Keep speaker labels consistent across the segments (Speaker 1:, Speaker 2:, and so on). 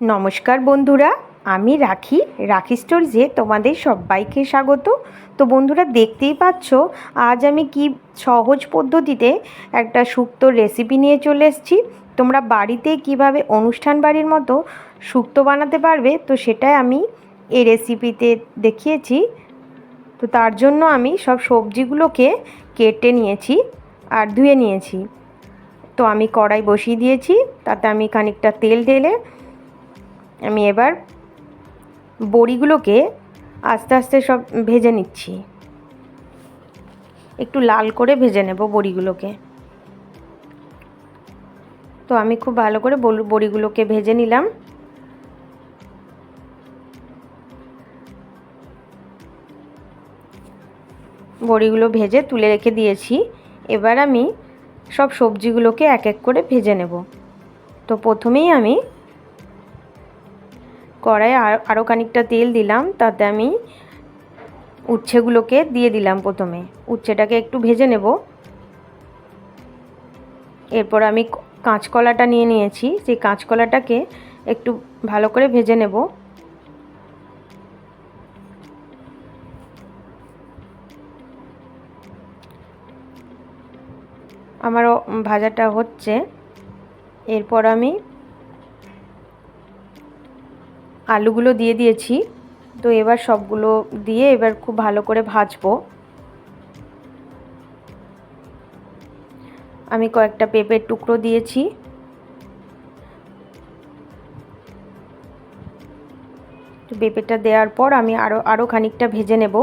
Speaker 1: নমস্কার বন্ধুরা, আমি রাখি স্টোরিজে তোমাদের সবাইকে স্বাগত। তো বন্ধুরা, দেখতেই পাচ্ছ আজ আমি কি সহজ পদ্ধতিতে একটা শুক্তোর রেসিপি নিয়ে চলে এসেছি। তোমরা বাড়িতে কিভাবে অনুষ্ঠান বাড়ির মতো শুক্তো বানাতে পারবে, তো সেটাই আমি এই রেসিপিতে দেখিয়েছি। তো তার জন্য আমি সব সবজিগুলোকে কেটে নিয়েছি আর ধুয়ে নিয়েছি। তো আমি কড়াই বসিয়ে দিয়েছি, তাতে আমি খানিকটা তেল ঢেলে আমি এবার বড়িগুলোকে আস্তে আস্তে সব ভেজে নিচ্ছি। একটু লাল করে ভেজে নেব বড়িগুলোকে। তো আমি খুব ভালো করে বড়িগুলোকে ভেজে নিলাম। বড়িগুলো ভেজে তুলে রেখে দিয়েছি। এবার আমি সব সবজিগুলোকে এক এক করে ভেজে নেব। তো প্রথমেই আমি কড়াইয়ে আরও খানিকটা তেল দিলাম, তাতে আমি উচ্ছেগুলোকে দিয়ে দিলাম। প্রথমে উচ্ছেটাকে একটু ভেজে নেব। এরপর আমি কাঁচকলাটা নিয়ে নিয়েছি, সেই কাঁচকলাটাকে একটু ভালো করে ভেজে নেব। আমারও ভাজাটা হচ্ছে। এরপর আমি আলুগুলো দিয়ে দিয়েছি। তো এবার সবগুলো দিয়ে এবার খুব ভালো করে ভাজবো। আমি কয়েকটা পেঁপের টুকরো দিয়েছি। তো পেঁপেটা দেওয়ার পর আমি আরও খানিকটা ভেজে নেব।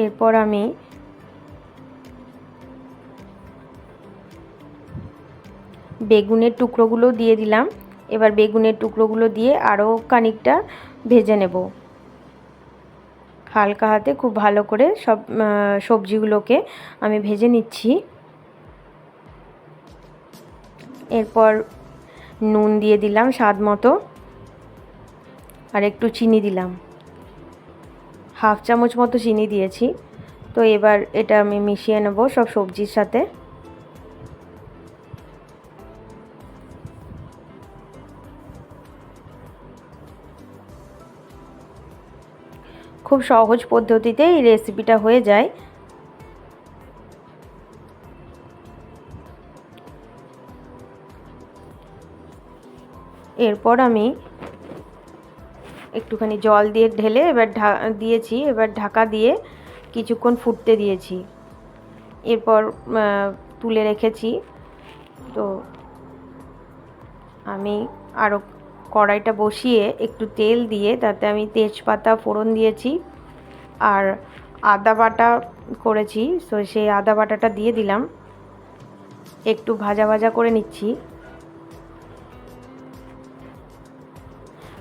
Speaker 1: এরপর আমি বেগুনের টুকরোগুলো দিয়ে দিলাম। এবার বেগুনের টুকরোগুলো দিয়ে আরও খানিকটা ভেজে নেব। হালকা হাতে খুব ভালো করে সব সবজিগুলোকে আমি ভেজে নিচ্ছি। এরপর নুন দিয়ে দিলাম স্বাদ মতো, আর একটু চিনি দিলাম, হাফ চামচ মতো চিনি দিয়েছি। তো এবার এটা আমি মিশিয়ে নেব সব সবজির সাথে। খুব সহজ পদ্ধতিতে এই রেসিপিটা হয়ে যায়। এরপর আমি একটুখানি জল দিয়ে ঢেলে এবার দিয়েছি। এবার ঢাকা দিয়ে কিছুক্ষণ ফুটতে দিয়েছি। এরপর তুলে রেখেছি। তো আমি আরও কড়াইটা বসিয়ে একটু তেল দিয়ে তাতে আমি তেজপাতা ফোড়ন দিয়েছি আর আদা বাটা করেছি। তো সেই আদা বাটাটা দিয়ে দিলাম। একটু ভাজা ভাজা করে নিচ্ছি।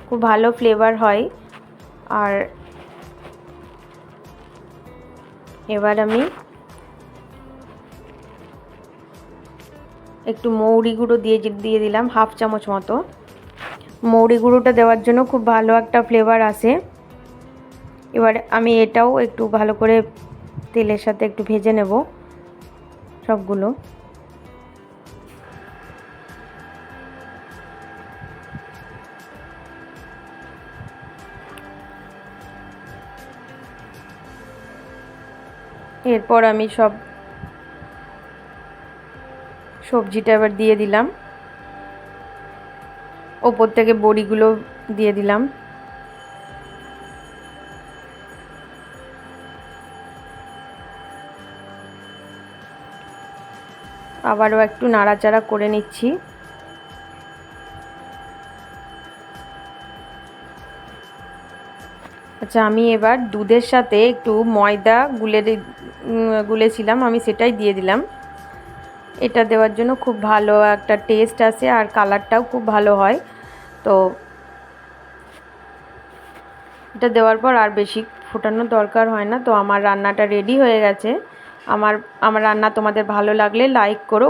Speaker 1: খুব ভালো ফ্লেভার হয়। আর এবার আমি একটু মৌরি গুঁড়ো দিয়ে দিলাম, হাফ চামচ মতো। মৌরি গুঁড়োটা দেওয়ার জন্য খুব ভালো একটা ফ্লেভার আসে। এবার আমি এটাও একটু ভালো করে তেলের সাথে একটু ভেজে নেব সবগুলো। এরপর আমি সব সবজিটা এবার দিয়ে দিলাম। ওপর থেকে বড়িগুলো দিয়ে দিলাম। আবারও একটু নাড়াচাড়া করে নিচ্ছি। আচ্ছা, আমি এবার দুধের সাথে একটু ময়দা গুলেছিলাম, আমি সেটাই দিয়ে দিলাম। এটা দেওয়ার জন্য খুব ভালো একটা টেস্ট আসে আর কালারটাও খুব ভালো হয়। তো এটা দেওয়ার পর আর বেশি ফোটানোর দরকার হয় না। তো আমার রান্নাটা রেডি হয়ে গেছে। আমার রান্না তোমাদের ভালো লাগলে লাইক করো।